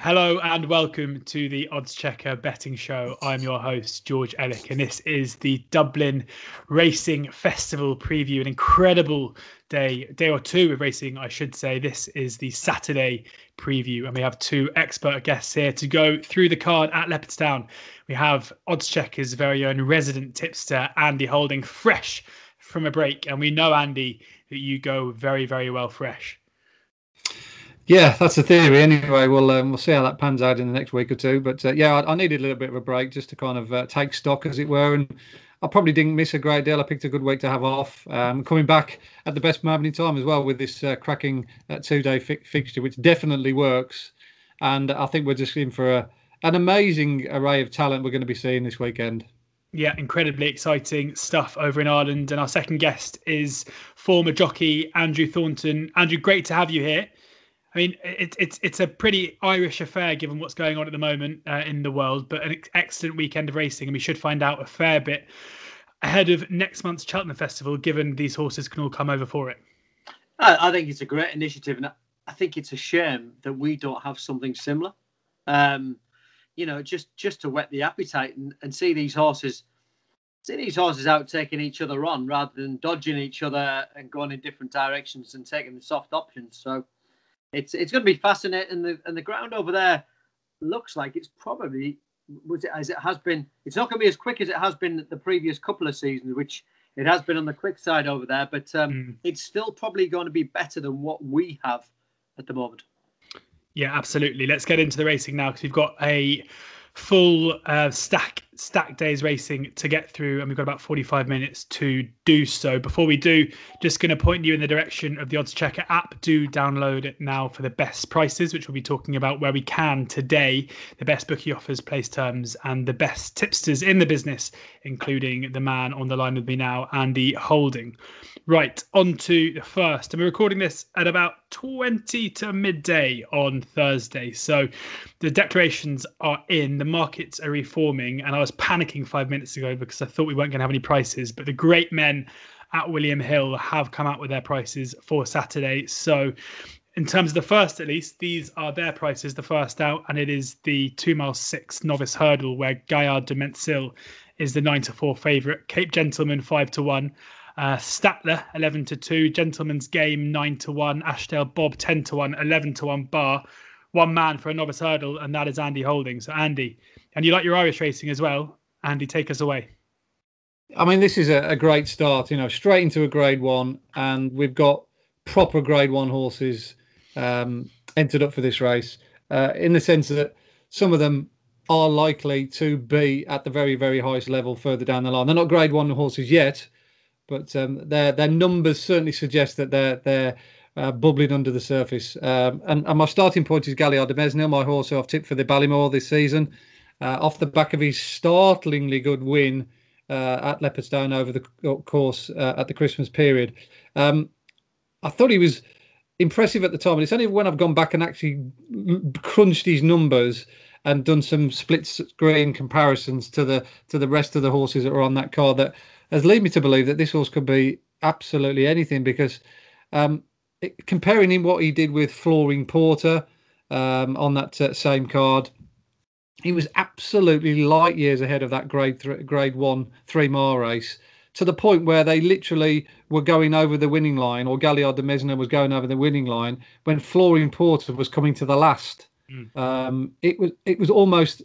Hello and welcome to the Oddschecker betting show. I'm your host, George Elek, and this is the Dublin Racing Festival Preview. An incredible day or two of racing, I should say. This is the Saturday preview, and we have two expert guests here to go through the card at Leopardstown. We have Oddschecker's very own resident tipster, Andy Holding, fresh from a break. And we know, Andy, that you go very, very well fresh. Yeah, that's the theory. Anyway, we'll see how that pans out in the next week or two. But yeah, I needed a little bit of a break just to kind of take stock, as it were. And I probably didn't miss a great deal. I picked a good week to have off. Coming back at the best moment in time as well with this cracking two-day fixture, which definitely works. And I think we're just in for an amazing array of talent we're going to be seeing this weekend. Yeah, incredibly exciting stuff over in Ireland. And our second guest is former jockey Andrew Thornton. Andrew, great to have you here. I mean, it's a pretty Irish affair given what's going on at the moment in the world, but an excellent weekend of racing, and we should find out a fair bit ahead of next month's Cheltenham Festival, given these horses can all come over for it. I think it's a great initiative, and I think it's a shame that we don't have something similar. Just to whet the appetite and see these horses out taking each other on rather than dodging each other and going in different directions and taking the soft options. So it's going to be fascinating, and the ground over there looks like it's probably as it has been. It's not going to be as quick as it has been the previous couple of seasons, which it has been on the quick side over there. But it's still probably going to be better than what we have at the moment. Yeah, absolutely. Let's get into the racing now, because we've got a full stack days racing to get through, and we've got about 45 minutes to do so. Before we do, just going to point you in the direction of the Oddschecker app. Do download it now for the best prices, which we'll be talking about where we can today. The best bookie offers, place terms, and the best tipsters in the business, including the man on the line with me now, Andy Holding. Right, on to the first. And we're recording this at about 20 to midday on Thursday. So the declarations are in, the markets are reforming, and I was panicking 5 minutes ago because I thought we weren't going to have any prices. But the great men at William Hill have come out with their prices for Saturday. So in terms of the first, at least, these are their prices, the first out, and it is the 2 mile 6 Novice Hurdle, where Gaillard de Mentzil is the 9-4 favourite, Cape Gentleman 5-1. Statler 11-2, Gentleman's Game 9-1, Ashdale Bob 10-1, 11-1 bar. One man for a Novice Hurdle, and that is Andy Holding. So Andy, and you like your Irish racing as well. Andy, take us away. I mean, this is a great start, straight into a Grade 1, and we've got proper Grade 1 horses entered up for this race, in the sense that some of them are likely to be at the very, very highest level further down the line. They're not Grade 1 horses yet, but their numbers certainly suggest that they're bubbling under the surface. And my starting point is Gaillard de Mentzil, my horse who I've tipped for the Ballymore this season, off the back of his startlingly good win at Leopardstown over the course at the Christmas period. I thought he was impressive at the time, and it's only when I've gone back and actually crunched his numbers and done some split screen comparisons to the rest of the horses that are on that card that has led me to believe that this horse could be absolutely anything, because comparing him what he did with Flooring Porter on that same card, he was absolutely light years ahead of that grade 1 3 mile race, to the point where they literally were going over the winning line, or Gaillard de Mentzil was going over the winning line when Flooring Porter was coming to the last. It was almost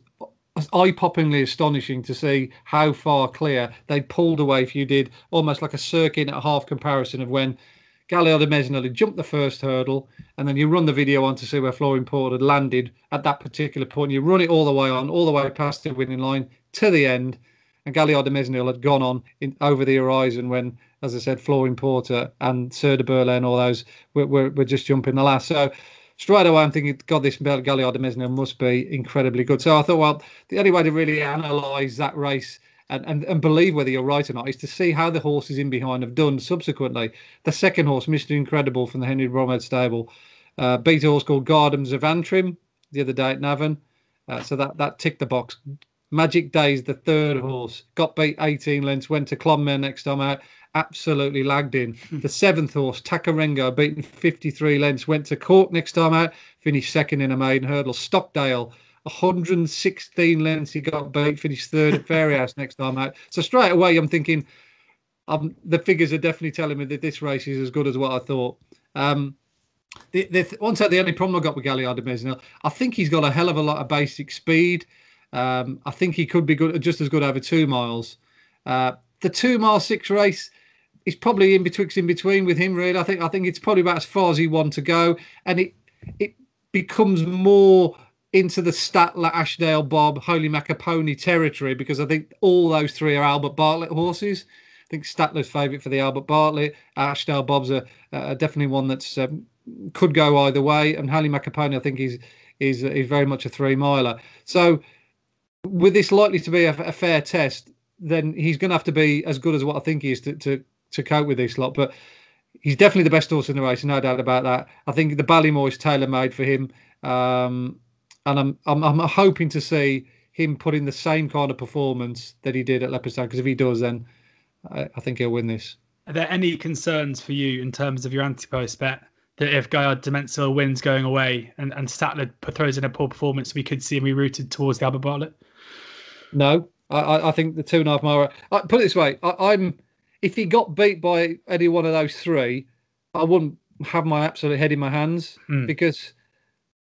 eye-poppingly astonishing to see how far clear they pulled away. If you did almost like a circuit at half comparison of when Gaillard de Mentzil had jumped the first hurdle, and then you run the video on to see where Flooring Porter had landed at that particular point. You run it all the way on, all the way past the winning line to the end, and Gaillard de Mentzil had gone on over the horizon when, as I said, Flooring Porter and Sir de Berlin, all those were just jumping the last. So straight away I'm thinking, God, this Gaillard de Mentzil must be incredibly good. So I thought, well, the only way to really analyse that race and believe whether you're right or not is to see how the horses in behind have done subsequently. The second horse, Mr. Incredible from the Henry Bromhead stable, beat a horse called Gardens of Antrim the other day at Navan. So that ticked the box. Magic Days, the third horse, got beat 18 lengths, went to Clonmere next time out, absolutely lagged in. The 7th horse, Takarengo, beaten 53 lengths, went to Cork next time out, finished second in a maiden hurdle. Stockdale, 116 lengths he got beat, finished third at Fairyhouse next time out. So straight away, I'm thinking the figures are definitely telling me that this race is as good as what I thought. The only problem I got with Gaillard de Mesnil, I think he's got a hell of a lot of basic speed. I think he could be good, just as good over 2 miles. The 2 mile 6 race is probably in between with him, really. I think it's probably about as far as he wants to go, and it becomes more into the Statler, Ashdale, Bob, Holy Macapony territory, because I think all those 3 are Albert Bartlett horses. I think Statler's favourite for the Albert Bartlett. Ashdale Bob's are definitely one that's could go either way, and Holy Macapony I think is very much a 3 miler. So with this likely to be a fair test, then he's going to have to be as good as what I think he is to cope with this lot. But he's definitely the best horse in the race, no doubt about that. I think the Ballymore is tailor-made for him, and I'm hoping to see him put in the same kind of performance that he did at Leopardstown, because if he does, then I think he'll win this. Are there any concerns for you in terms of your anti-post bet that if Gaillard de Mesnil wins going away and Statler throws in a poor performance, we could see him rerouted towards the Albert Bartlett? No, I think the 2.5 mile. Put it this way: if he got beat by any one of those 3, I wouldn't have my absolute head in my hands, because,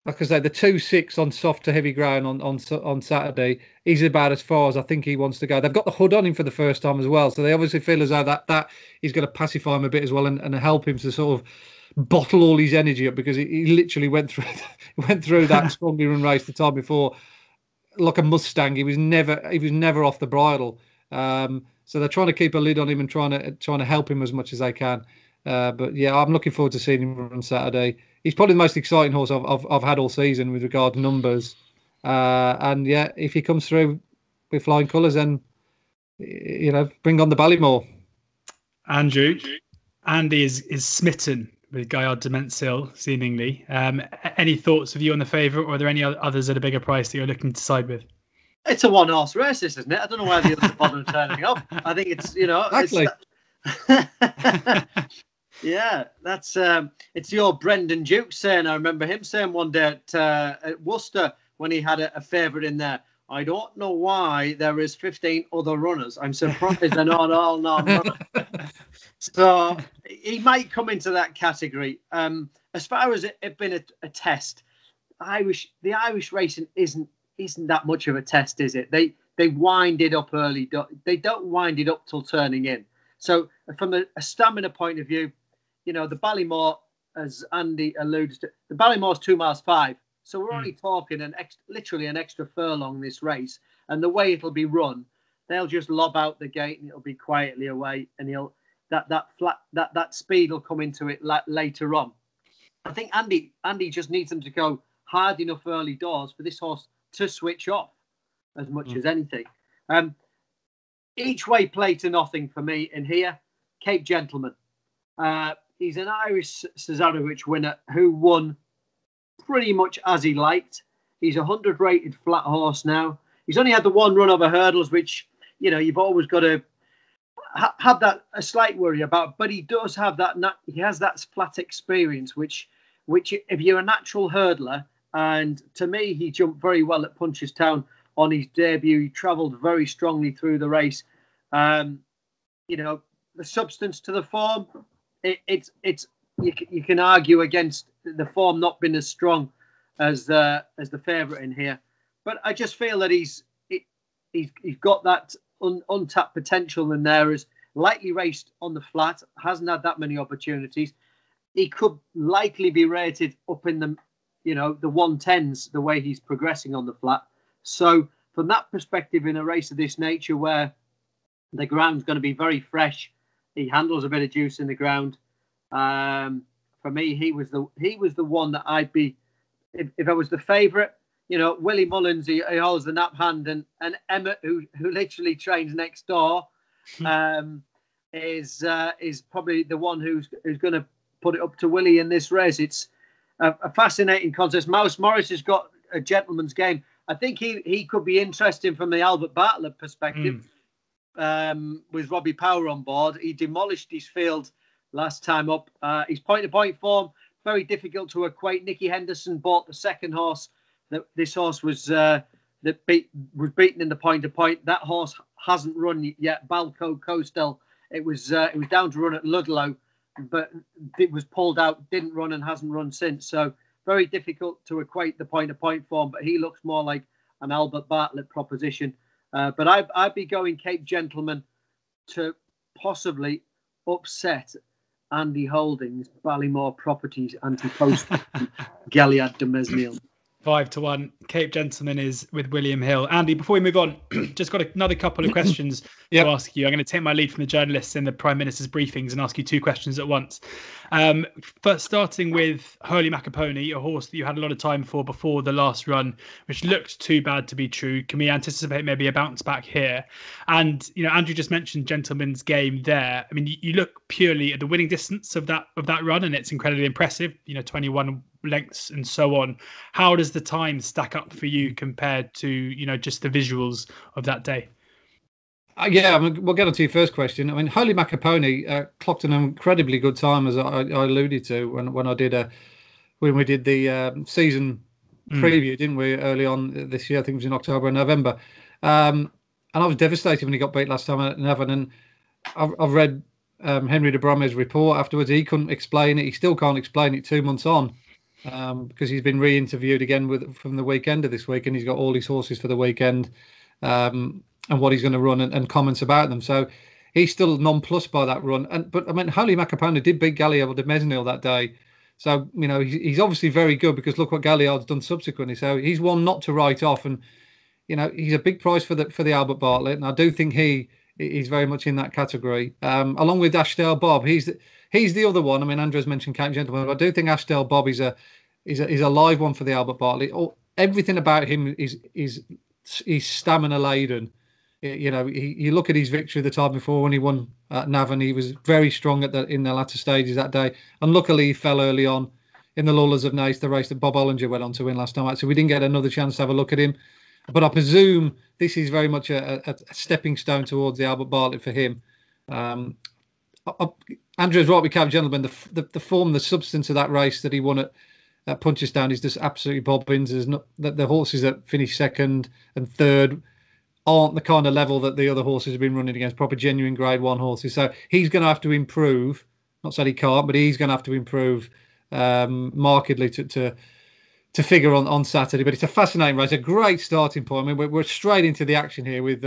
like I say, the 2.6 on soft to heavy ground on Saturday, he's about as far as I think he wants to go. They've got the hood on him for the first time as well, so they obviously feel as though that is going to pacify him a bit as well, and help him to sort of bottle all his energy up, because he literally went through that strongly run race the time before like a Mustang. He was never off the bridle. So they're trying to keep a lid on him and trying to help him as much as they can. But yeah, I'm looking forward to seeing him run Saturday. He's probably the most exciting horse I've had all season with regard to numbers. And yeah, if he comes through with flying colours, then bring on the Ballymore. Andrew, Andy is smitten with Gaillard de Mesnil, seemingly. Any thoughts of you on the favourite, or are there any others at a bigger price that you're looking to side with? It's a 1-horse race, isn't it? I don't know why the others are bothering turning up. I think it's, Exactly. Yeah, that's it's your Brendan Duke saying. I remember him saying one day at Worcester when he had a favourite in there. I don't know why there is 15 other runners. I'm surprised they're not all non-runners. So he might come into that category. As far as it being a test, the Irish racing isn't that much of a test, is it? They wind it up early. They don't wind it up till turning in. So from a stamina point of view, the Ballymore, as Andy alludes to, the Ballymore's 2 miles 5. So we're only talking literally an extra furlong this race. And the way it'll be run, they'll just lob out the gate and it'll be quietly away, and that speed will come into it later on. I think Andy just needs them to go hard enough early doors for this horse to switch off as much as anything. Each way play to nothing for me in here. Cape Gentleman. He's an Irish Cesarewitch winner who won pretty much as he liked. He's a 100 rated flat horse now. He's only had the 1 run over hurdles, which, you've always got to have a slight worry about, but he does have that. He has that flat experience, which if you're a natural hurdler, and to me, he jumped very well at Punchestown on his debut. He travelled very strongly through the race. The substance to the form, you can argue against the form not being as strong as the favourite in here, but I just feel that he's got that untapped potential in there. Is lightly raced on the flat, hasn't had that many opportunities. He could likely be rated up in the 110s the way he's progressing on the flat. So from that perspective, in a race of this nature where the ground's going to be very fresh, he handles a bit of juice in the ground. For me, he was the one that I'd be if I was the favourite. Willie Mullins, he holds the nap hand, and Emmett, who literally trains next door, is probably the one who's going to put it up to Willie in this race. It's a fascinating contest. Mouse Morris has got a gentleman's game. I think he could be interesting from the Albert Bartlett perspective. with Robbie Power on board. He demolished his field last time up. His point-to-point form, very difficult to equate. Nicky Henderson bought the second horse. This horse was beaten in the point-to-point. That horse hasn't run yet. Balco Coastal. It was down to run at Ludlow, but it was pulled out, didn't run, and hasn't run since. So very difficult to equate the point-to-point form. But he looks more like an Albert Bartlett proposition. But I'd be going Cape Gentleman to possibly upset Andy Holdings, Ballymore Properties, anti-post Galliard de Mesnil. 5-1. Cape Gentleman is with William Hill. Andy, before we move on, just got another couple of questions to ask you. I'm going to take my lead from the journalists in the Prime Minister's briefings and ask you two questions at once. First, starting with Hurley Macapony, a horse that you had a lot of time for before the last run, which looked too bad to be true. Can we anticipate maybe a bounce back here? And Andrew just mentioned Gentleman's Game there. I mean, you look purely at the winning distance of that run, and it's incredibly impressive. 21 lengths and so on. How does the time stack up for you compared to just the visuals of that day? We'll get on to your first question. I mean, Hurley Macapony clocked an incredibly good time, as I alluded to when we did the season preview, didn't we, early on this year? I think it was in October and November. And I was devastated when he got beat last time at Navan. And I've read Henry de Brome's report afterwards. He couldn't explain it. He still can't explain it 2 months on. Because he's been re-interviewed again from the weekend of this week, and he's got all his horses for the weekend and what he's going to run and comments about them. So he's still nonplussed by that run. But I mean, Hurley Macapony did beat Galliard de Mesnil that day. So he's obviously very good, because look what Galliard's done subsequently. So he's one not to write off, and he's a big price for the Albert Bartlett, and I do think he's very much in that category. Along with Ashdale Bob, he's the other one. I mean, Andrew's mentioned Cape Gentleman, but I do think Ashdale Bob is a live one for the Albert Bartlett. Everything about him is stamina laden. You look at his victory the time before when he won at Navan. He was very strong in the latter stages that day. And luckily, he fell early on in the Lullers of Naas, the race that Bob Ollinger went on to win last night. So we didn't get another chance to have a look at him. But I presume this is very much a stepping stone towards the Albert Bartlett for him. Andrew's right with Cape Gentleman. The form, the substance of that race that he won at Punchestown is just absolutely bobbins. There's not the horses that finish second and third aren't the kind of level that the other horses have been running against, proper genuine Grade 1 horses. So he's going to have to improve. Not that he can't, but he's going to have to improve markedly to figure on Saturday. But it's a fascinating race, a great starting point. I mean, we're straight into the action here with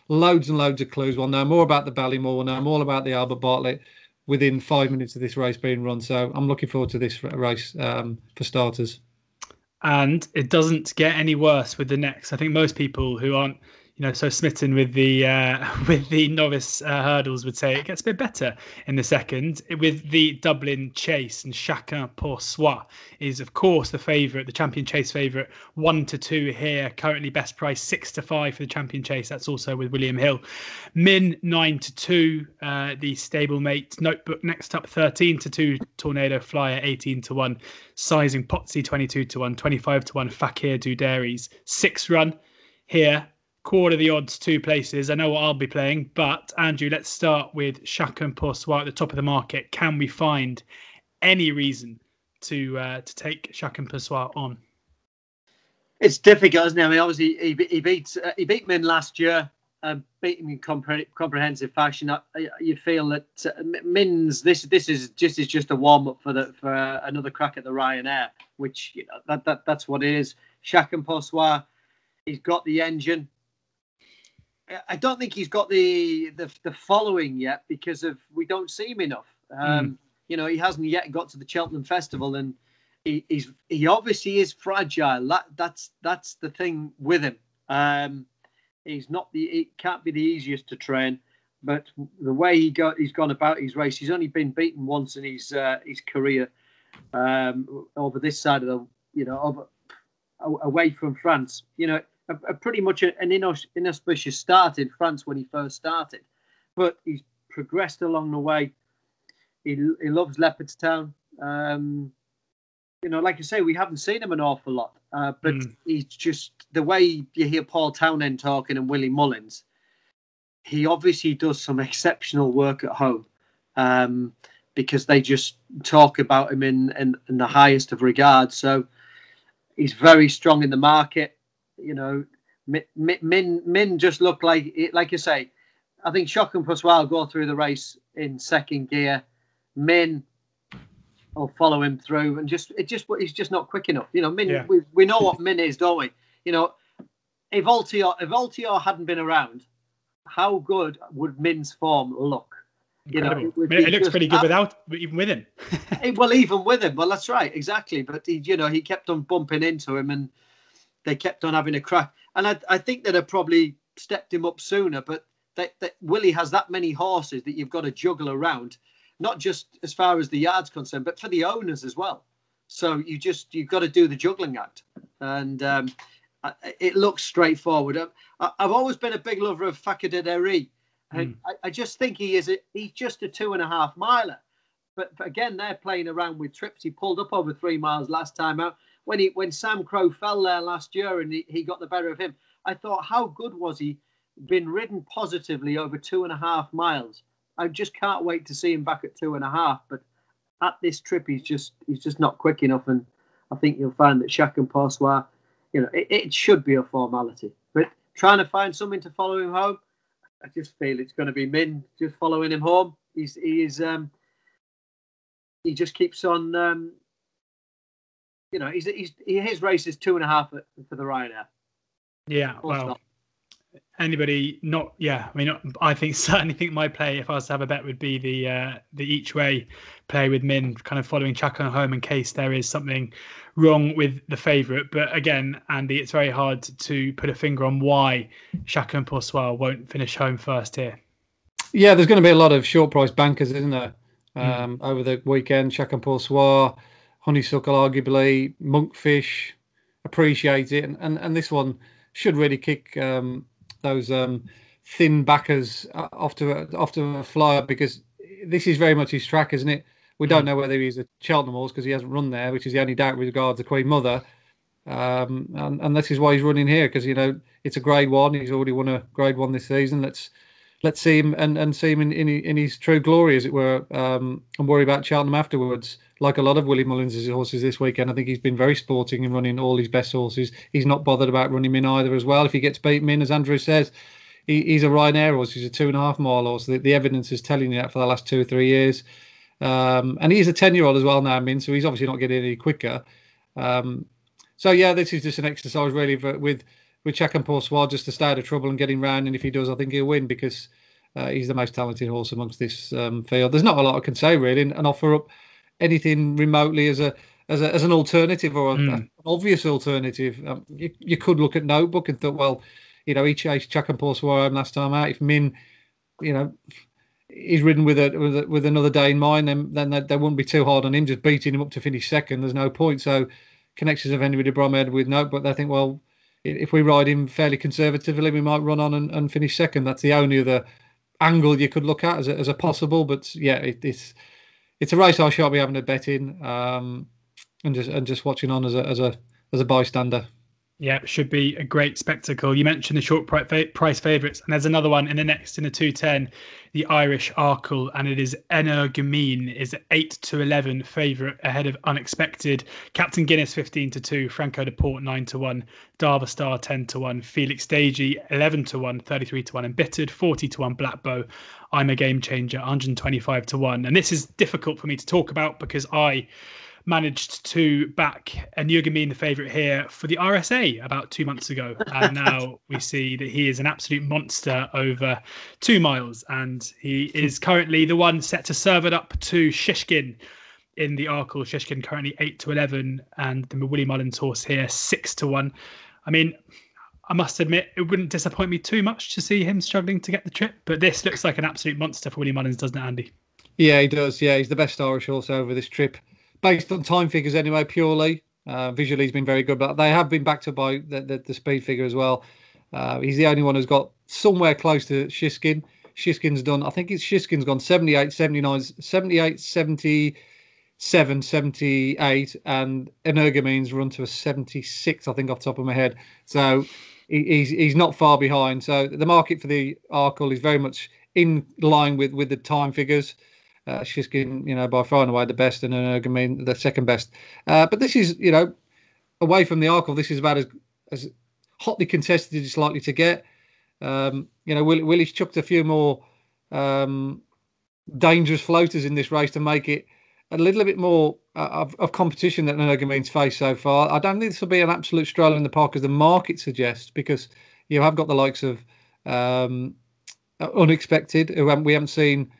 loads and loads of clues. We'll know more about the Ballymore, we'll know more about the Albert Bartlett within 5 minutes of this race being run. So I'm looking forward to this race for starters. And it doesn't get any worse with the next. I think most people who aren't so smitten with the novice hurdles would say it gets a bit better in the second, with the Dublin Chase. And Chacun pour Soi is, of course, the favourite, the Champion Chase favourite, 1-2 here. Currently best price 6-5 for the Champion Chase. That's also with William Hill. Min 9-2. The stablemate Notebook next up 13-2. Tornado Flyer 18-1. Sizing Potsy 22-1. 25-1. Fakir Dudaries 6 run here. Quarter the odds, 2 places. I know what I'll be playing, but Andrew, let's start with Chacun pour Soi at the top of the market. Can we find any reason to take Chacun pour Soi on? It's difficult, isn't it? I mean, obviously he beat Min last year, beat him in comprehensive fashion. You feel that Min's this is just a warm up for another crack at the Ryanair, which that's what it is. Chacun pour Soi, he's got the engine. I don't think he's got the following yet, because we don't see him enough. He hasn't yet got to the Cheltenham Festival, and he obviously is fragile. That's the thing with him. It can't be the easiest to train, but the way he's gone about his race, he's only been beaten once in his career over this side of away from France. Pretty much an inauspicious start in France when he first started, but he's progressed along the way. He loves Leopardstown. Like I say, we haven't seen him an awful lot, but he's just, the way you hear Paul Townend talking and Willie Mullins, he obviously does some exceptional work at home, because they just talk about him in the highest of regards. So he's very strong in the market. You know, Min just looked like you say. I think Shock and Passoir go through the race in second gear. Min will follow him through, and he's just not quick enough. You know, Min. Yeah. We know what Min is, don't we? You know, if Altior hadn't been around, how good would Min's form look? Incredible. You know, it looks pretty good even with him. Well, even with him. Well, that's right, exactly. But he kept on bumping into him, and they kept on having a crack. And I think they'd have probably stepped him up sooner. But that Willie has that many horses that you've got to juggle around, not just as far as the yard's concerned, but for the owners as well. So you've got to do the juggling act, and it looks straightforward. I've always been a big lover of Fakadaderi. And I just think he's just a 2.5 miler. But again, they're playing around with trips. He pulled up over 3 miles last time out. When Sam Crow fell there last year and he got the better of him, I thought, how good was he? Been ridden positively over 2.5 miles. I just can't wait to see him back at 2.5. But at this trip, he's just not quick enough. And I think you'll find that Shock and Passoir, it should be a formality. But trying to find something to follow him home, I just feel it's going to be Min just following him home. He just keeps on. His race is 2.5 for the Ryanair. Yeah, well, anybody not? Yeah, I mean, I certainly think my play, if I was to have a bet, would be the each way play with Min, kind of following Chacun home in case there is something wrong with the favourite. But again, Andy, it's very hard to put a finger on why Chacun Passoir won't finish home first here. Yeah, there's going to be a lot of short price bankers, isn't there? Over the weekend, Chacun Passoir, Honeysuckle, arguably, Monkfish, Appreciate It, and this one should really kick those thin backers off to a flyer, because this is very much his track, isn't it? We don't know whether he's a Cheltenham horse because he hasn't run there, which is the only doubt with regards to Queen Mother. And this is why he's running here, because it's a Grade 1. He's already won a Grade 1 this season. Let's see him and see him in his true glory, as it were, and worry about Cheltenham afterwards. Like a lot of Willie Mullins' horses this weekend, I think he's been very sporting in running all his best horses. He's not bothered about running Min either as well. If he gets beaten Min, as Andrew says, he's a Ryanair horse. He's a 2.5 mile horse. The evidence is telling you that for the last 2 or 3 years. And he's a 10-year-old as well now, Min, so he's obviously not getting any quicker. So yeah, this is just an exercise really with Chacun Passoir, just to stay out of trouble and get him round. And if he does, I think he'll win, because he's the most talented horse amongst this field. There's not a lot I can say really, and offer up anything remotely as an alternative, or an obvious alternative. You could look at Notebook and thought, well, he chased Chacun Passoir home last time out. If Min, he's ridden with another day in mind, then they wouldn't be too hard on him, just beating him up to finish second. There's no point. So connections of anybody Bromhead with Notebook, they think, well, if we ride him fairly conservatively, we might run on and finish second. That's the only other angle you could look at as a possible. But yeah, it's a race I shan't be having a bet in, and just watching on as a bystander. Yeah, it should be a great spectacle. You mentioned the short price favourites, and there's another one in the 210, the Irish Arkle, and it is Energumene is 8-11 favourite ahead of Unexpected. Captain Guinness 15-2, Franco de Port 9-1, Darva Star 10-1, Felix Stagey 11-1, 33-1, Embittered 40-1, Black Bow, I'm a Game Changer 125-1. And this is difficult for me to talk about because I managed to back Energumene, the favourite here, for the RSA about 2 months ago, and now we see that he is an absolute monster over 2 miles, and he is currently the one set to serve it up to Shishkin in the Arkle. Shishkin currently 8-11, and the Willie Mullins horse here 6-1. I mean, I must admit, it wouldn't disappoint me too much to see him struggling to get the trip, but this looks like an absolute monster for Willie Mullins, doesn't it, Andy? Yeah, he does. Yeah, he's the best Irish horse over this trip. Based on time figures anyway, purely. Visually, he's been very good, but they have been backed up by the speed figure as well. He's the only one who's got somewhere close to Shishkin. Shishkin's done, I think Shishkin's gone 78, 79, 78, 70, 78, and Energumen's run to a 76, I think, off the top of my head. So he's not far behind. So the market for the Arkle is very much in line with the time figures. Shiskin, by far and away the best, and Energumen the second best. But this is, away from the Arkle, this is about as hotly contested as it's likely to get. Willie's chucked a few more dangerous floaters in this race to make it a little bit more of competition than Energumen's faced so far. I don't think this will be an absolute stroll in the park as the market suggests, because you have got the likes of Unexpected, who we haven't seen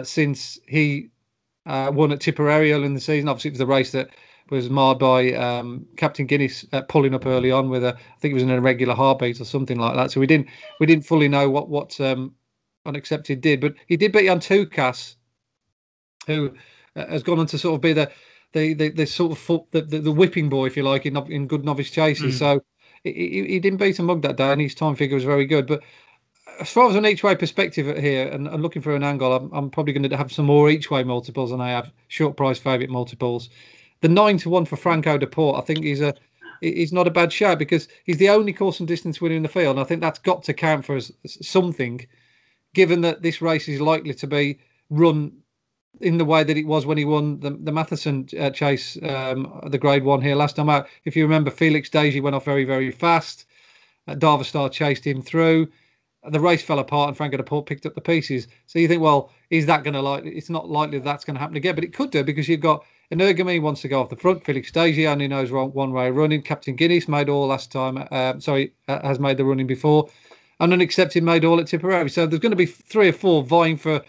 since he won at Tipperary early in the season. Obviously, it was the race that was marred by Captain Guinness pulling up early on with I think it was an irregular heartbeat or something like that. So we didn't fully know what Unaccepted did, but he did beat Antukas, who has gone on to sort of be the sort of the whipping boy, if you like, in good novice chases. So he didn't beat a mug that day, and his time figure was very good. But as far as an each way perspective here, and looking for an angle, I'm probably going to have some more each way multiples than I have short price favourite multiples. The 9-1 for Franco de Port, I think he's not a bad shout, because he's the only course and distance winner in the field. And I think that's got to count for something, given that this race is likely to be run in the way that it was when he won the Matheson Chase, the Grade 1 here last time out. If you remember, Felix Deji went off very, very fast. Darvastar chased him through. The race fell apart and Franco de Port picked up the pieces. So you think, well, is that going to it's not likely that's going to happen again, but it could do, because you've got Energumen wants to go off the front. Felix Deji only knows one way running. Captain Guinness made all last time. Has made the running before. And Unaccepted made all at Tipperary. So there's going to be 3 or 4 vying for,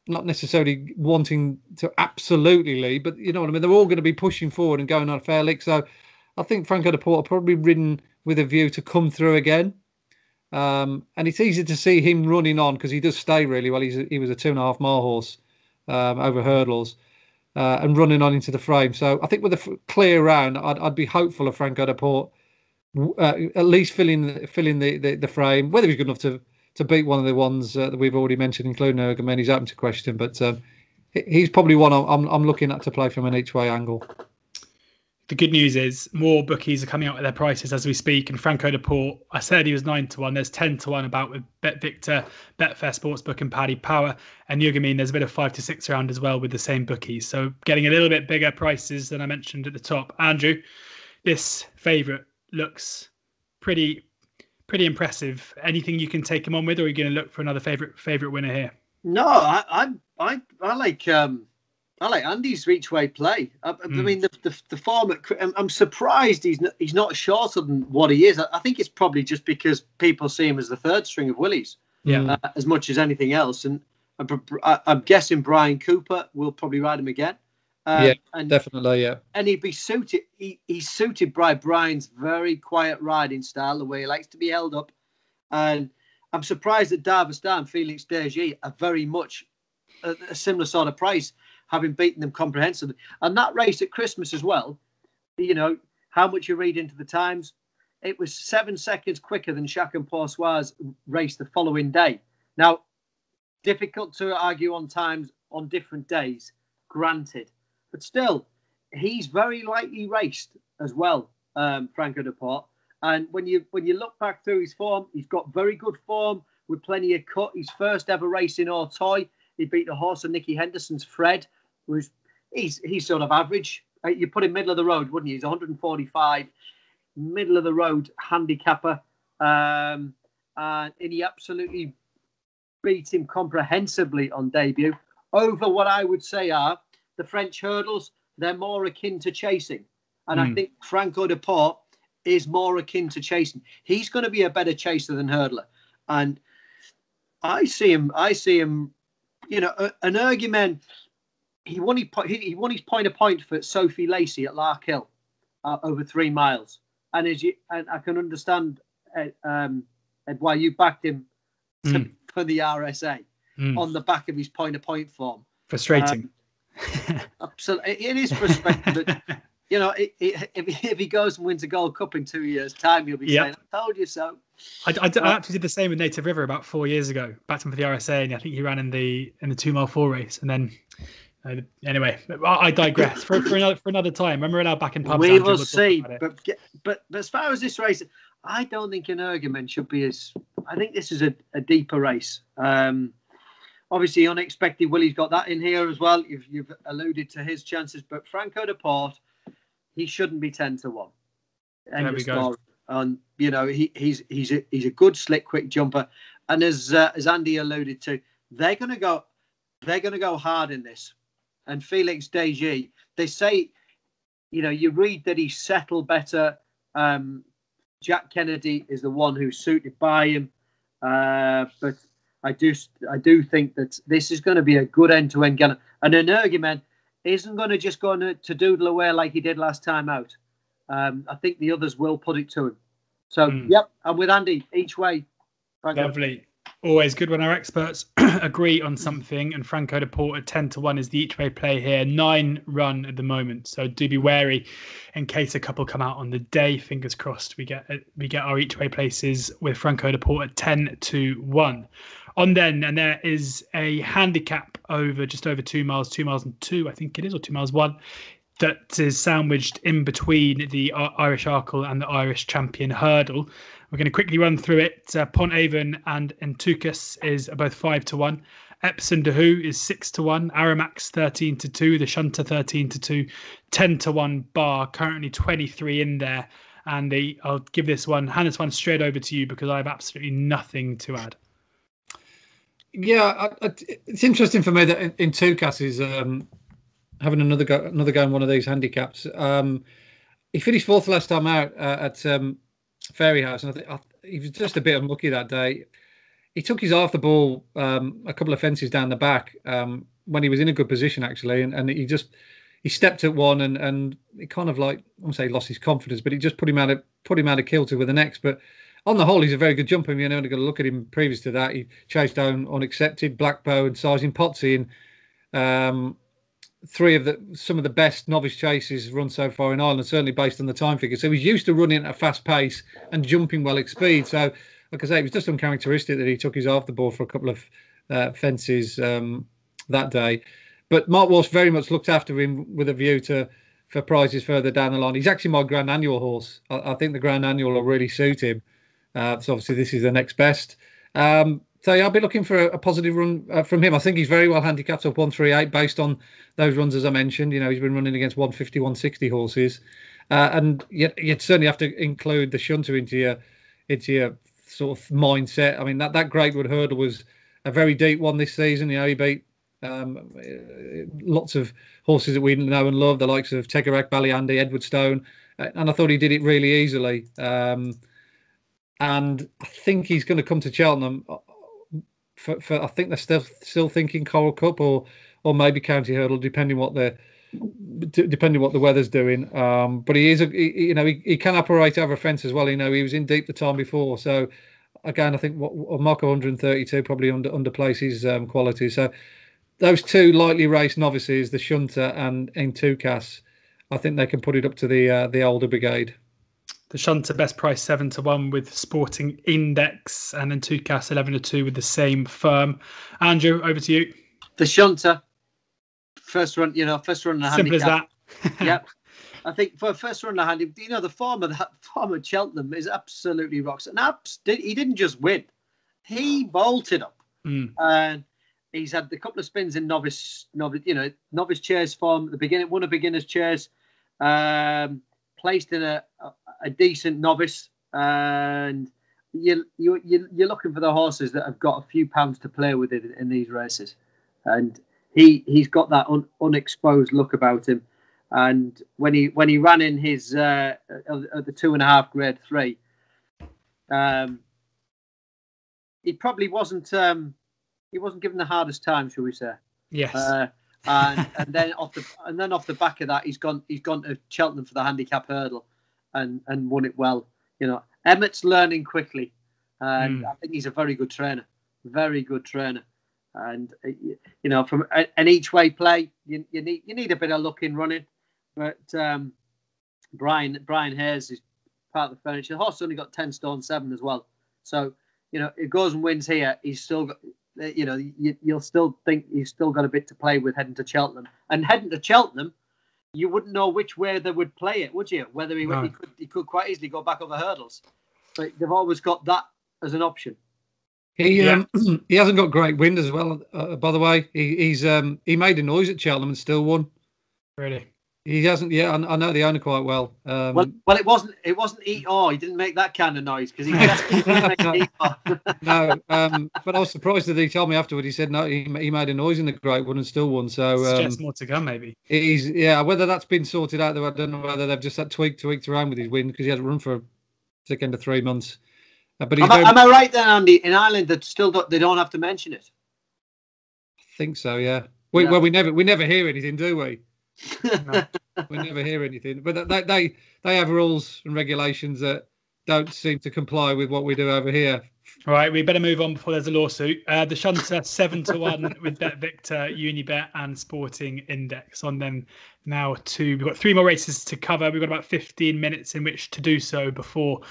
not necessarily wanting to absolutely lead, but you know what I mean? They're all going to be pushing forward and going on a fair lick. So I think Franco de Port are probably ridden with a view to come through again. And it's easy to see him running on, because he does stay really well. He was a 2.5 mile horse over hurdles and running on into the frame. So I think with a clear round, I'd be hopeful of Franco de Port at least filling the frame. Whether he's good enough to beat one of the ones that we've already mentioned, including Energumen, he's open to question. But he's probably one I'm looking at to play from an each way angle. The good news is more bookies are coming out with their prices as we speak. And Franco de Port, I said he was 9-1. There's 10-1 about with Bet Victor, Betfair Sportsbook, and Paddy Power. And Energumen, there's a bit of 5 to 6 around as well with the same bookies. So getting a little bit bigger prices than I mentioned at the top. Andrew, this favourite looks pretty impressive. Anything you can take him on with, or are you going to look for another favourite winner here? No, I like Andy's reach way play. I mean, the form. I'm surprised he's not shorter than what he is. I think it's probably just because people see him as the third string of Willies, as much as anything else. And I'm guessing Brian Cooper will probably ride him again. Definitely, yeah. And he'd be suited. He's suited by Brian's very quiet riding style, the way he likes to be held up. And I'm surprised that Darvastar and Felix Deji are very much a similar sort of price, having beaten them comprehensively. And that race at Christmas as well, how much you read into the times, it was 7 seconds quicker than Chacun Pour Soir's race the following day. Now, difficult to argue on times on different days, granted. But still, he's very lightly raced as well, Franco de Port. And when you look back through his form, he's got very good form with plenty of cut. His first ever race in Auteuil, he beat the horse of Nicky Henderson's Fred. He's sort of average. You put him middle of the road, wouldn't you? He's 145, middle of the road handicapper. And he absolutely beat him comprehensively on debut. Over what I would say are the French hurdles, they're more akin to chasing. And I think Franco de Port is more akin to chasing. He's going to be a better chaser than hurdler. And I see him, an Energumen, he won his point for Sophie Lacey at Larkhill over 3 miles. And I can understand why you backed him for the RSA on the back of his point form. Frustrating. Absolutely, it is frustrating. But if he goes and wins a Gold Cup in 2 years' time, you'll be saying, "I told you so." I actually did the same with Native River about 4 years ago. Backed him for the RSA, and I think he ran in the 2 mile 4 race, and then Anyway, I digress. For another time, when we're allowed back in pubs, we Andrew, will we'll see. talk about it. But as far as this race, I don't think an Ergoman should be as. I think this is a deeper race. Obviously, Unexpected Willie's got that in here as well. You've alluded to his chances, but Franco de Port, he shouldn't be 10-1. There we go. And he's a good slick, quick jumper. And as Andy alluded to, they're going to go hard in this. And Felix Deji, they say, you read that he's settled better. Jack Kennedy is the one who's suited by him, but I do think that this is going to be a good end-to-end gunner. And an Ergiman isn't going to just go to doodle away like he did last time out. I think the others will put it to him. So, Yep, I'm with Andy each way. Franco. Lovely. Always good when our experts agree on something. And Franco de Port at 10-1 is the each way play here. 9 run at the moment. So do be wary in case a couple come out on the day. Fingers crossed we get our each way places with Franco de Port at 10-1. On then, and there is a handicap just over 2 miles, 2 miles and 2, I think it is, or 2 miles 1. That is sandwiched in between the Irish Arkle and the Irish Champion Hurdle. We're going to quickly run through it. Pont Avon and Entukas is both 5-1. Epsom de Hoo is 6-1. Aramax 13-2. The Shunter 13-2. 10-1 bar. Currently 23 in there. Andy, I'll hand this one straight over to you because I have absolutely nothing to add. Yeah, it's interesting for me that Entukas is having another go in one of these handicaps. He finished 4th last time out at Fairyhouse, and I think he was just a bit unlucky that day. He took his half the ball a couple of fences down the back when he was in a good position actually, and he stepped at one and he kind of like, I won't say lost his confidence, but he just put him out of kilter with the next. But on the whole, he's a very good jumper. You're only going to look at him previous to that. He chased down Unaccepted, Blackbow, and Sizing Potsy in some of the best novice chases run so far in Ireland, certainly based on the time figure. So he's used to running at a fast pace and jumping well at speed. So, like I say, it was just uncharacteristic that he took his half the ball for a couple of fences that day. But Mark Walsh very much looked after him with a view for prizes further down the line. He's actually my Grand Annual horse. I think the Grand Annual will really suit him. So obviously this is the next best. So yeah, I'll be looking for a positive run from him. I think he's very well handicapped up 138 based on those runs, as I mentioned. He's been running against 150, 160 horses. And you'd certainly have to include the Shunter into your sort of mindset. I mean, that Great Wood Hurdle was a very deep one this season. He beat lots of horses that we know and love, the likes of Tegarak, Ballyandy, Edwardstone. And I thought he did it really easily. And I think he's going to come to Cheltenham. I think they're still thinking Coral Cup or maybe County Hurdle, depending what the weather's doing. But he can operate over a fence as well. He was in deep the time before. So again, I think what Marco 132 probably underplays his quality. So those two lightly raced novices, the Shunter and Entukas, I think they can put it up to the older brigade. The Shunter best price 7-1 with Sporting Index, and then Entukas 11-2 with the same firm. Andrew, over to you. The Shunter, first run in a Simple handicap. As that. Yep. I think for a first run in a handicap, the form of Cheltenham is absolutely rocks. And he didn't just win; he bolted up, and he's had a couple of spins in novice chase form at the beginning. Won a beginner's chase. Placed in a decent novice, and you're looking for the horses that have got a few pounds to play with in these races, and he's got that unexposed look about him. And when he ran in his the 2.5 grade 3, he probably wasn't given the hardest time, shall we say? Yes. And then off the back of that, he's gone to Cheltenham for the handicap hurdle, and won it well. Emmett's learning quickly, and I think he's a very good trainer. And from an each way play, you need a bit of luck in running, but Brian Hayes is part of the furniture. The horse only got 10 stone 7 as well, so it goes and wins here. He's still got you'll still think you've still got a bit to play with heading to Cheltenham. And heading to Cheltenham, you wouldn't know which way they would play it, would you? Whether he could quite easily go back over hurdles. But they've always got that as an option. He hasn't got great wind as well. By the way, he made a noise at Cheltenham and still won. Really? He hasn't. Yeah, I know the owner quite well. Well, it wasn't eat-or. He didn't make that kind of noise because he didn't make eat-or. No, but I was surprised that he told me afterward. He said no, he made a noise in the Great One and still won. So just more to come, maybe. Whether that's been sorted out, though, I don't know whether they've just had tweaked around with his wind because he hasn't run for a thick end of 3 months. But am I right then, Andy? In Ireland, they don't have to mention it. I think so. Yeah. Well, we never hear anything, do we? No, we never hear anything. But they have rules and regulations that don't seem to comply with what we do over here. All right, we better move on before there's a lawsuit. The Shunter 7-1 with Bet Victor, Unibet, and Sporting Index on them now too. We've got 3 more races to cover. We've got about 15 minutes in which to do so before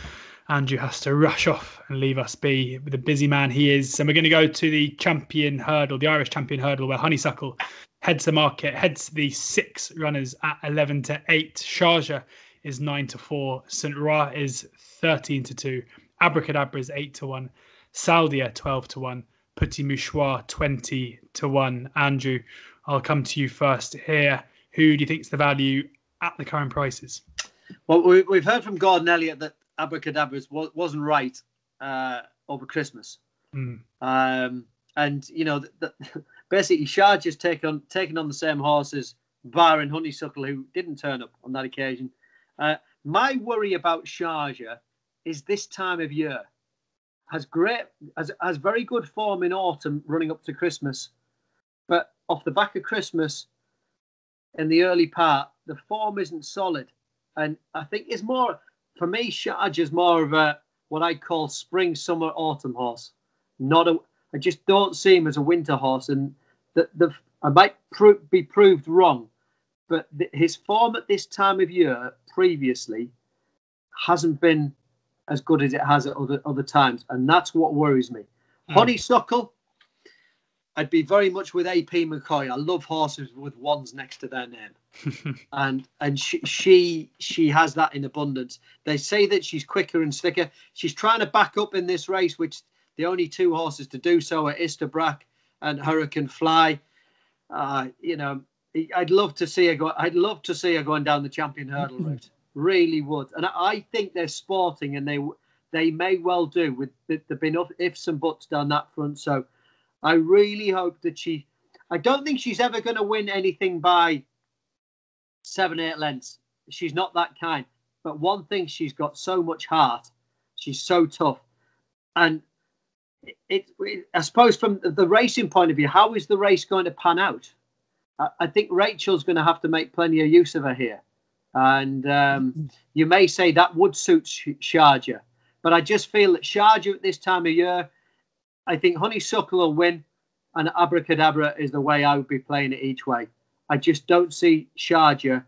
Andrew has to rush off and leave us be with the busy man he is. And we're going to go to the champion hurdle, the Irish champion hurdle, where Honeysuckle heads the market, heads the 6 runners at 11-8. Sharjah is 9-4. St. Ra is 13-2. Abracadabra is 8-1. Saldia 12-1. Petit Mouchoir 20-1. Andrew, I'll come to you first here. Who do you think is the value at the current prices? Well, we've heard from Gordon Elliott that Abracadabra wasn't right over Christmas. And basically Sharjah's taken on the same horses, barring Honeysuckle, who didn't turn up on that occasion. My worry about Sharjah is this time of year has very good form in autumn running up to Christmas, but off the back of Christmas in the early part, the form isn't solid. And I think it's more, for me, Sharjah's more of a what I call spring, summer, autumn horse. I just don't see him as a winter horse, and I might be proved wrong, but his form at this time of year previously hasn't been as good as it has at other times, and that's what worries me. Honeysuckle, I'd be very much with AP McCoy. I love horses with ones next to their name, and she has that in abundance. They say that she's quicker and slicker. She's trying to back up in this race, which the only 2 horses to do so are Istabrack and Hurricane Fly. I'd love to see her go. I'd love to see her going down the champion hurdle route. Really would, and I think they're sporting, and they may well do. With there've been ifs and buts down that front, so I really hope that I don't think she's ever going to win anything by 7-8 lengths. She's not that kind. But one thing, she's got so much heart. She's so tough, and I suppose from the racing point of view, how is the race going to pan out? I think Rachel's going to have to make plenty of use of her here. And you may say that would suit Sharjah. But I just feel that Sharjah at this time of year, I think Honeysuckle will win, and Abracadabra is the way I would be playing it each way. I just don't see Sharjah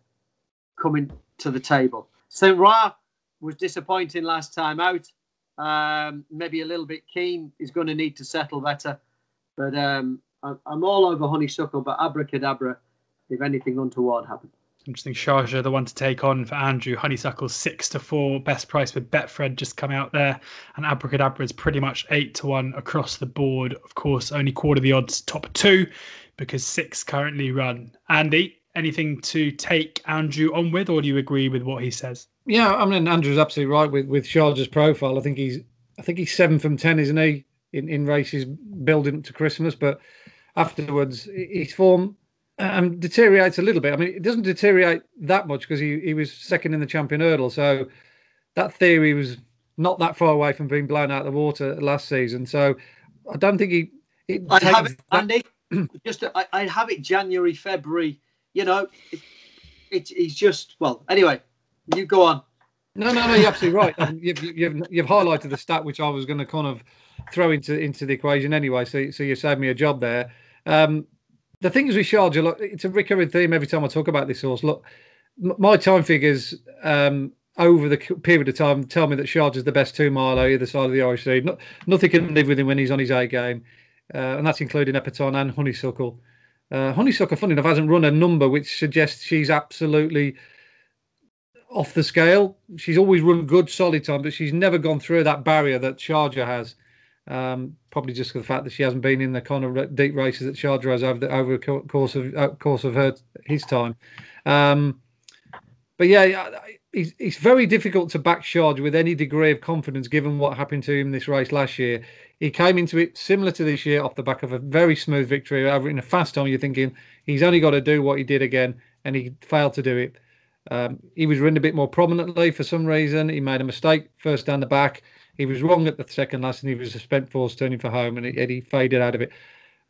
coming to the table. St. Ra was disappointing last time out. Maybe a little bit keen. He's going to need to settle better. But I'm all over Honeysuckle, but Abracadabra, if anything untoward happens. Interesting. Sharjah, the one to take on for Andrew. Honeysuckle 6-4, best price with Betfred just come out there, and Abracadabra is pretty much 8-1 across the board. Of course, only quarter the odds top 2 because 6 currently run. Andy, anything to take Andrew on with, or do you agree with what he says? Yeah, I mean, Andrew's absolutely right with Sharjah's profile. I think he's 7 from 10, isn't he, in races building to Christmas, but afterwards his form deteriorates a little bit. I mean, it doesn't deteriorate that much because he was second in the champion hurdle. So that theory was not that far away from being blown out of the water last season. So I don't think I'd have it, Andy. I'd have it January, February. He's just, well, anyway, you go on. No, you're absolutely right. You've highlighted the stat which I was going to kind of throw into the equation anyway. So you saved me a job there. The thing is with Sharjah, look, it's a recurring theme every time I talk about this horse. Look, my time figures over the period of time tell me that Sharjah's the best 2 miler either side of the Irish Sea. Nothing can live with him when he's on his A game. and that's including Epperton and Honeysuckle. Honeysuckle, funny enough, hasn't run a number which suggests she's absolutely off the scale. She's always run good, solid time, but she's never gone through that barrier that Sharjah has. Probably just for the fact that she hasn't been in the kind of deep races that Sharjah has over the course of his time. But yeah, it's very difficult to back Sharjah with any degree of confidence, given what happened to him in this race last year. He came into it similar to this year off the back of a very smooth victory over in a fast time. You're thinking he's only got to do what he did again, and he failed to do it. He was ridden a bit more prominently for some reason. He made a mistake first down the back. He was wrong at the second last, and he was a spent force turning for home, and he faded out of it.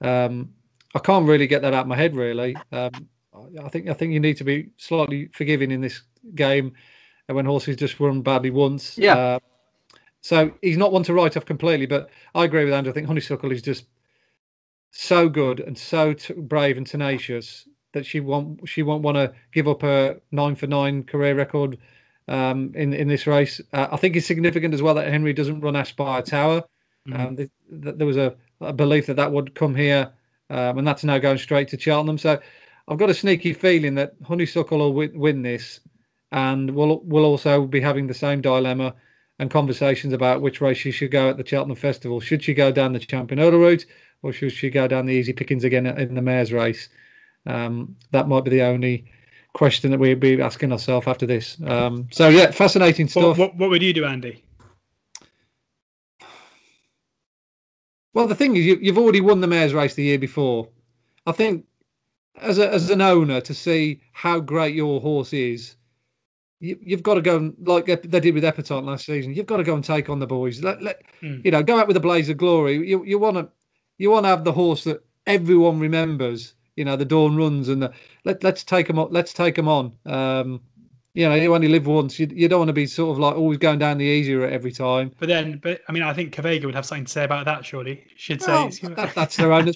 I can't really get that out of my head, really. I think you need to be slightly forgiving in this game when horses just run badly once. Yeah. So he's not one to write off completely, but I agree with Andrew. I think Honeysuckle is just so good and so brave and tenacious that she won't want to give up her 9-for-9 career record in this race. I think it's significant as well that Henry doesn't run Aspire Tower. There was a belief that would come here, and that's now going straight to Cheltenham. So I've got a sneaky feeling that Honeysuckle will win this, and we'll also be having the same dilemma and conversations about which race she should go at the Cheltenham Festival. Should she go down the Champion Hurdle route, or should she go down the easy pickings again in the Mares race? That might be the only question that we'll be asking ourselves after this. So yeah, fascinating stuff. What would you do, Andy? Well, the thing is, you've already won the Mares race the year before. I think as an owner, to see how great your horse is, you've got to go and, like they did with Epperton last season, you've got to go and take on the boys. Go out with a blaze of glory. You want to have the horse that everyone remembers. The Dawn Runs and let's take them on. Let's take them on. You only live once. You don't want to be sort of like always going down the easy route every time. But I mean, I think Kavega would have something to say about that. Surely, she'd say that's their own.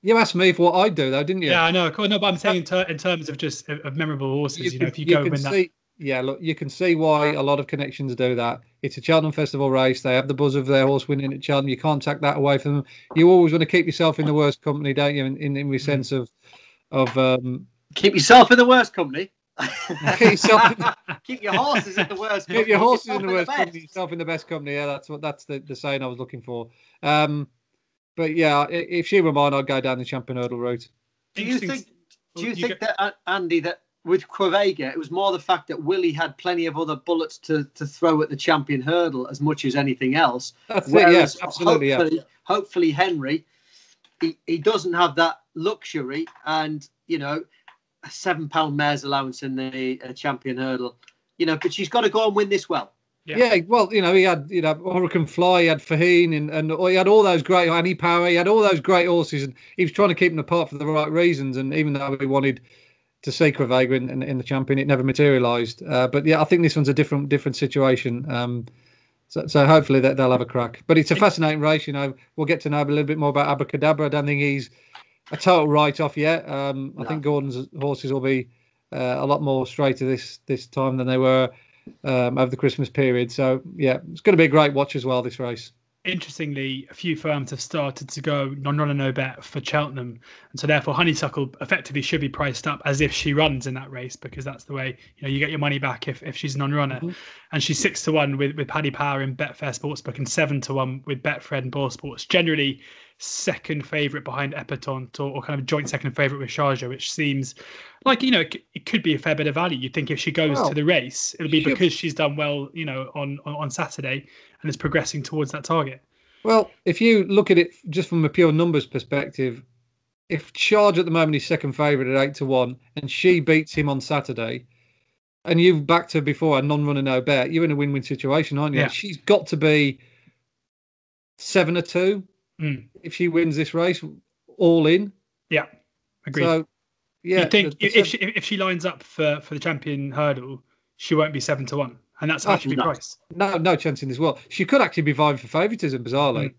You asked me for what I'd do, though, didn't you? Yeah, I know. No, but I'm saying in terms of just of memorable horses. If you go and win that. Yeah, look, you can see why a lot of connections do that. It's a Cheltenham Festival race. They have the buzz of their horse winning at Cheltenham. You can't take that away from them. You always want to keep yourself in the worst company, don't you? In the sense of keep yourself in the worst company. Keep your horses in the worst company. Keep your horses in the worst company, yourself in the best company. Yeah, that's the saying I was looking for. But yeah, if she were mine, I'd go down the Champion Hurdle route. Do you think that, Andy, that with Quavega, it was more the fact that Willie had plenty of other bullets to throw at the Champion Hurdle as much as anything else? That's it, yes, absolutely. Hopefully Henry, he doesn't have that luxury, and a £7 mare's allowance in the Champion Hurdle, but she's got to go and win this well. Yeah, well, he had Hurricane Fly, he had Faheen, and he had all those great Annie Power, he had all those great horses, and he was trying to keep them apart for the right reasons. And even though we wanted to see Quavega in the Champion, it never materialised. But yeah, I think this one's a different situation. So hopefully they'll have a crack. But it's a fascinating race. We'll get to know a little bit more about Abracadabra. I don't think he's a total write-off yet. No. I think Gordon's horses will be a lot more straighter this time than they were over the Christmas period. So yeah, it's going to be a great watch as well, this race. Interestingly, a few firms have started to go non-run and no bet for Cheltenham, and so therefore Honeysuckle effectively should be priced up as if she runs in that race, because that's the way you get your money back if she's a non-runner. Mm-hmm. And she's 6-1 with Paddy Power in Betfair Sportsbook and 7-1 with Betfred and Ball Sports. Generally, second favourite behind Epperton, or kind of joint second favourite with Sharjah, which seems like it could be a fair bit of value. You'd think if she goes to the race, it'll be because she's done well, on Saturday, and is progressing towards that target. Well, if you look at it just from a pure numbers perspective, if Sharjah at the moment is second favourite at 8-1, and she beats him on Saturday, and you've backed her before a non-runner no bet, you're in a win-win situation, aren't you? Yeah. She's got to be 7-2 if she wins this race, all in. Yeah, agreed. So, yeah, you think if she lines up for the Champion Hurdle, she won't be 7-1. And that's how she be priced. No chance in this world. She could actually be vying for favouritism, bizarrely.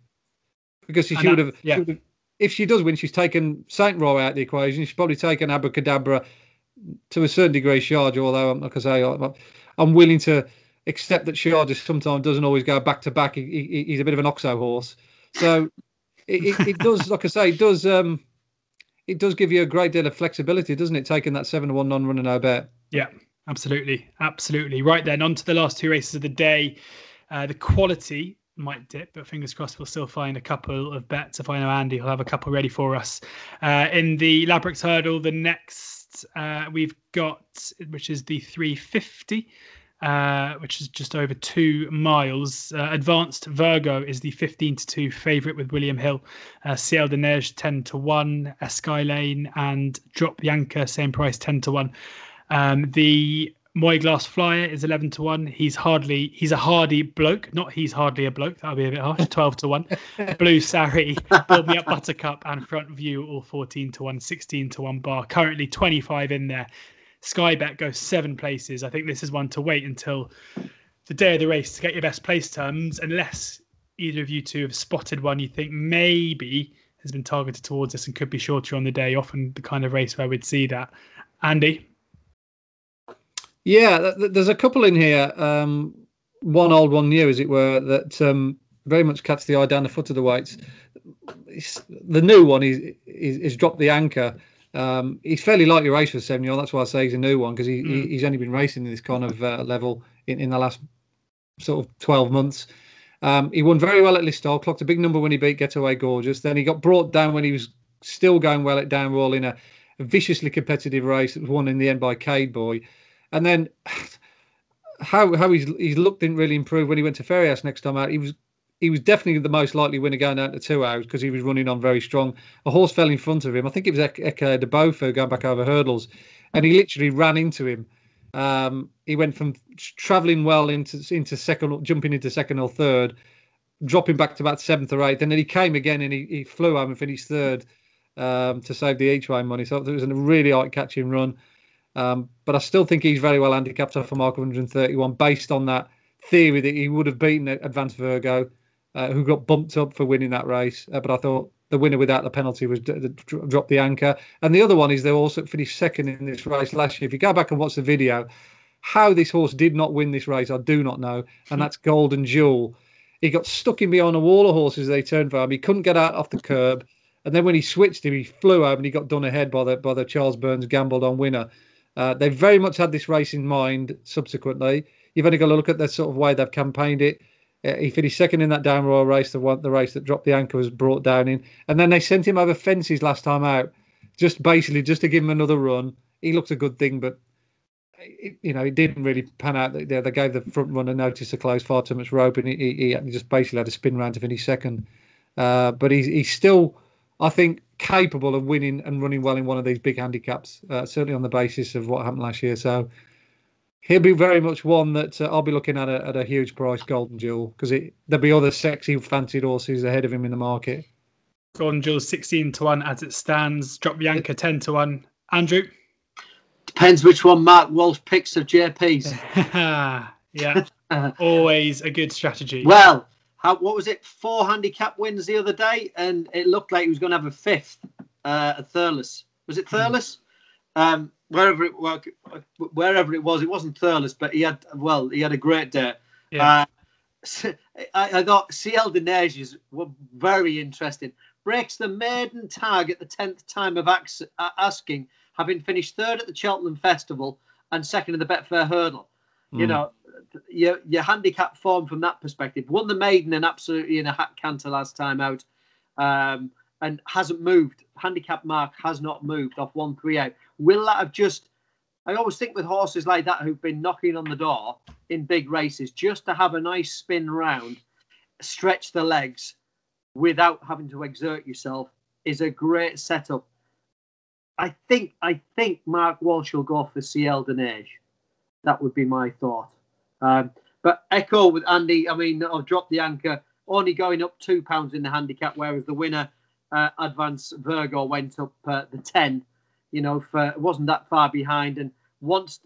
Because she would have, if she does win, she's taken Saint Roy out of the equation. She's probably taken Abracadabra to a certain degree, Sharjah, although, like I say, I'm willing to accept that Sharjah sometimes doesn't always go back to back. He's a bit of an oxo horse. So it does, like I say, it does give you a great deal of flexibility, doesn't it? Taking that 7-1 non-runner no bet. Yeah, absolutely. Right then, on to the last two races of the day. The quality might dip, but fingers crossed we'll still find a couple of bets. If I know Andy, he'll have a couple ready for us. In the Leopardstown Hurdle, the next we've got, which is the 350. Which is just over 2 miles. Advanced Virgo is the 15-2 favourite with William Hill. Ciel de Neige 10-1. Esquilane and Drop the Anchor, same price, 10-1. The Moy Glass Flyer is 11-1. He's a hardy bloke. Not he's hardly a bloke. That'll be a bit harsh. 12-1. Blue Sari, Build Me Up Buttercup, and Front View all 14-1, 16-1 bar. Currently 25 in there. Sky Bet goes 7 places. I think this is one to wait until the day of the race to get your best place terms, unless either of you two have spotted one you think maybe has been targeted towards us and could be shorter on the day. Often the kind of race where we'd see that. Andy? Yeah, there's a couple in here. One old, one new, as it were, that very much catch the eye down the foot of the weights. The new one is Drop the Anchor. He's fairly lightly raced for 7-year-old. That's why I say he's a new one, because he's only been racing in this kind of level in the last sort of 12 months. He won very well at Listowel, clocked a big number when he beat Getaway Gorgeous. Then he got brought down when he was still going well at Down Royal in a viciously competitive race that was won in the end by Cade Boy. And then how his look didn't really improve when he went to Ferryhouse next time out. He was definitely the most likely winner going down to 2 hours because he was running on very strong. A horse fell in front of him. I think it was Eke de Beaufort going back over hurdles, and he literally ran into him. He went from travelling well into second, jumping into second or third, dropping back to about 7th or 8th, and then he came again and he flew home and finished 3rd to save the each-way money. So it was a really eye-catching run. But I still think he's very well handicapped off a mark of 131 based on that theory that he would have beaten Advanced Virgo, who got bumped up for winning that race. But I thought the winner without the penalty was Drop the Anchor. And the other one is they also finished second in this race last year. If you go back and watch the video, how this horse did not win this race, I do not know. And that's Golden Jewel. He got stuck in behind a wall of horses as they turned for him. He couldn't get out off the curb. And then when he switched him, he flew home and he got done ahead by the Charles Burns gambled on winner. They very much had this race in mind subsequently. You've only got to look at the sort of way they've campaigned it. He finished second in that Down Royal race, the race that Drop the Anchor was brought down in. And then they sent him over fences last time out, just to give him another run. He looked a good thing, but it didn't really pan out. They gave the front runner notice to close far too much rope, and he just basically had a spin round to finish second. But he's still, I think, capable of winning and running well in one of these big handicaps, certainly on the basis of what happened last year. So he'll be very much one that I'll be looking at a huge price, Golden Jewel, because there'll be other sexy fancied horses ahead of him in the market. Golden Jewel 16-1 as it stands. Drop the Anchor 10-1. Andrew? Depends which one Mark Walsh picks of JP's. Yeah, always a good strategy. Well, what was it? 4 handicap wins the other day, and it looked like he was going to have a 5th at Thurles. Was it Thurles? Wherever it was, it wasn't Thurles, but he had a great day. Yeah. I thought Ciel de Neiges were very interesting. Breaks the maiden tag at the 10th time of asking, having finished 3rd at the Cheltenham Festival and 2nd in the Betfair Hurdle. You know, your handicap form from that perspective. Won the maiden and absolutely in a hat canter last time out, and hasn't moved. Handicap mark has not moved off 138. Will that have just... I always think with horses like that who've been knocking on the door in big races, just to have a nice spin round, stretch the legs without having to exert yourself is a great setup. I think Mark Walsh will go for Ciel de Neige. That would be my thought. But echo with Andy. I mean, I've dropped the anchor, only going up £2 in the handicap, whereas the winner, Advance Virgo, went up the 10. It wasn't that far behind. And once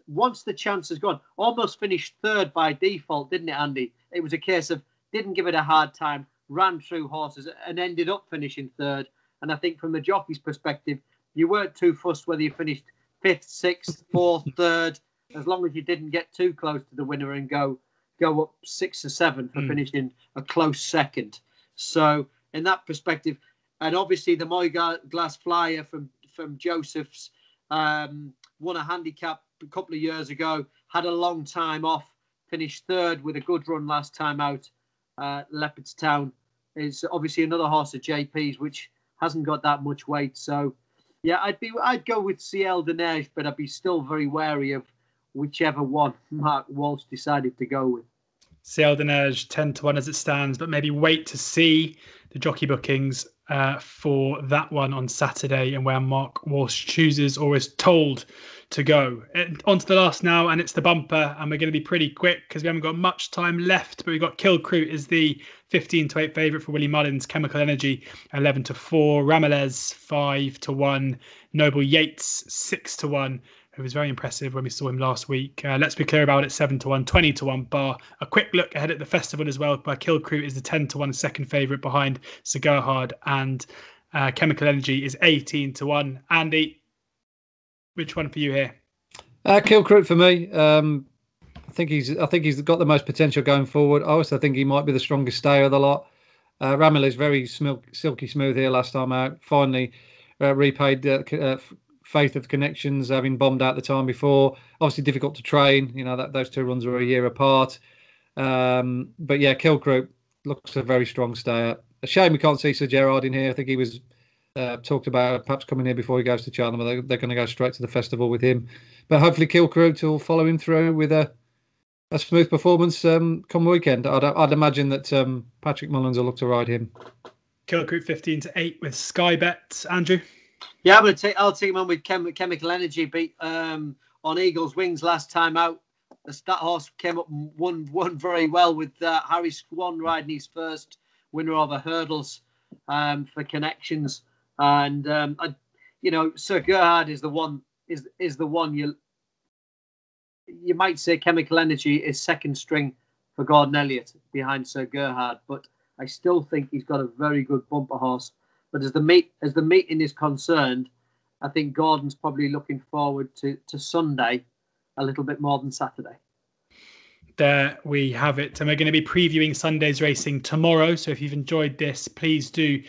the chance has gone, almost finished 3rd by default, didn't it, Andy? It was a case of didn't give it a hard time, ran through horses and ended up finishing 3rd. And I think from the jockey's perspective, you weren't too fussed whether you finished 5th, 6th, 4th, 3rd, as long as you didn't get too close to the winner and go up 6 or 7 for finishing a close 2nd. So in that perspective, And obviously the Moy Glass Flyer from Joseph's won a handicap a couple of years ago, had a long time off, finished third with a good run last time out. Leopardstown is obviously another horse of JP's, which hasn't got that much weight. So, yeah, I'd go with Ciel de Neige, but I'd be still very wary of whichever one Mark Walsh decided to go with. Ciel de Neige 10-1 as it stands, but maybe wait to see the jockey bookings for that one on Saturday and where Mark Walsh chooses or is told to go. On to the last now, and it's the bumper, and we're going to be pretty quick because we haven't got much time left, but we've got Kill Crew is the 15-8 favourite for Willie Mullins, Chemical Energy 11-4, Ramirez 5-1, Noble Yates 6-1, who was very impressive when we saw him last week. Let's Be Clear About It 7-1, 20-1 bar. A quick look ahead at the festival as well, where Kill Crew is the 10-1 second favourite behind Sir Gerhard, and Chemical Energy is 18-1. Andy, which one for you here? Kill Crew for me. I think he's got the most potential going forward. I also think he might be the strongest stayer of the lot. Ramil is very silky smooth here last time out. Finally repaid faith of connections, having bombed out the time before. Obviously difficult to train. You know, those two runs were a year apart. But yeah, Kill Crew looks a very strong stayer. A shame we can't see Sir Gerard in here. I think he was talked about perhaps coming here before he goes to Cheltenham. They're going to go straight to the festival with him. But hopefully Kill Crew will follow him through with a smooth performance come weekend. I'd imagine that Patrick Mullins will look to ride him. Kill Crew 15-8 with Sky Bet. Andrew? Yeah, I'll take him on with Chemical Energy. Beat on Eagle's Wings last time out. That horse came up and won very well with Harry Swan riding his first winner over hurdles for connections. And Sir Gerhard is the one. Is the one you might say Chemical Energy is second string for Gordon Elliott behind Sir Gerhard, but I still think he's got a very good bumper horse. But as the meeting is concerned, I think Gordon's probably looking forward to Sunday a little bit more than Saturday. There we have it. And we're going to be previewing Sunday's racing tomorrow. So if you've enjoyed this, please do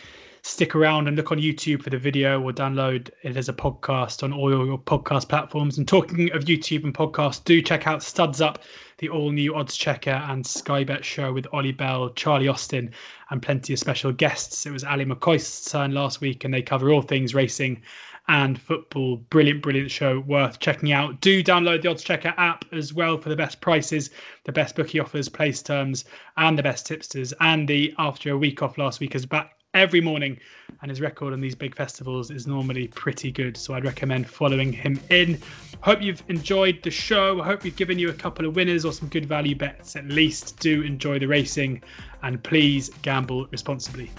stick around and look on YouTube for the video, or download it as a podcast on all your podcast platforms. And talking of YouTube and podcasts, do check out Studs Up, the all-new odds checker and Sky Bet show with Ollie Bell, Charlie Austin, and plenty of special guests. It was Ali McCoist's turn last week, and they cover all things racing and football. Brilliant show, worth checking out. Do download the Odds Checker app as well for the best prices, the best bookie offers, place terms, and the best tipsters. Andy, after a week off last week, is back every morning, and his record on these big festivals is normally pretty good, so I'd recommend following him in. Hope you've enjoyed the show. I hope we've given you a couple of winners or some good value bets at least. Do enjoy the racing, and please gamble responsibly.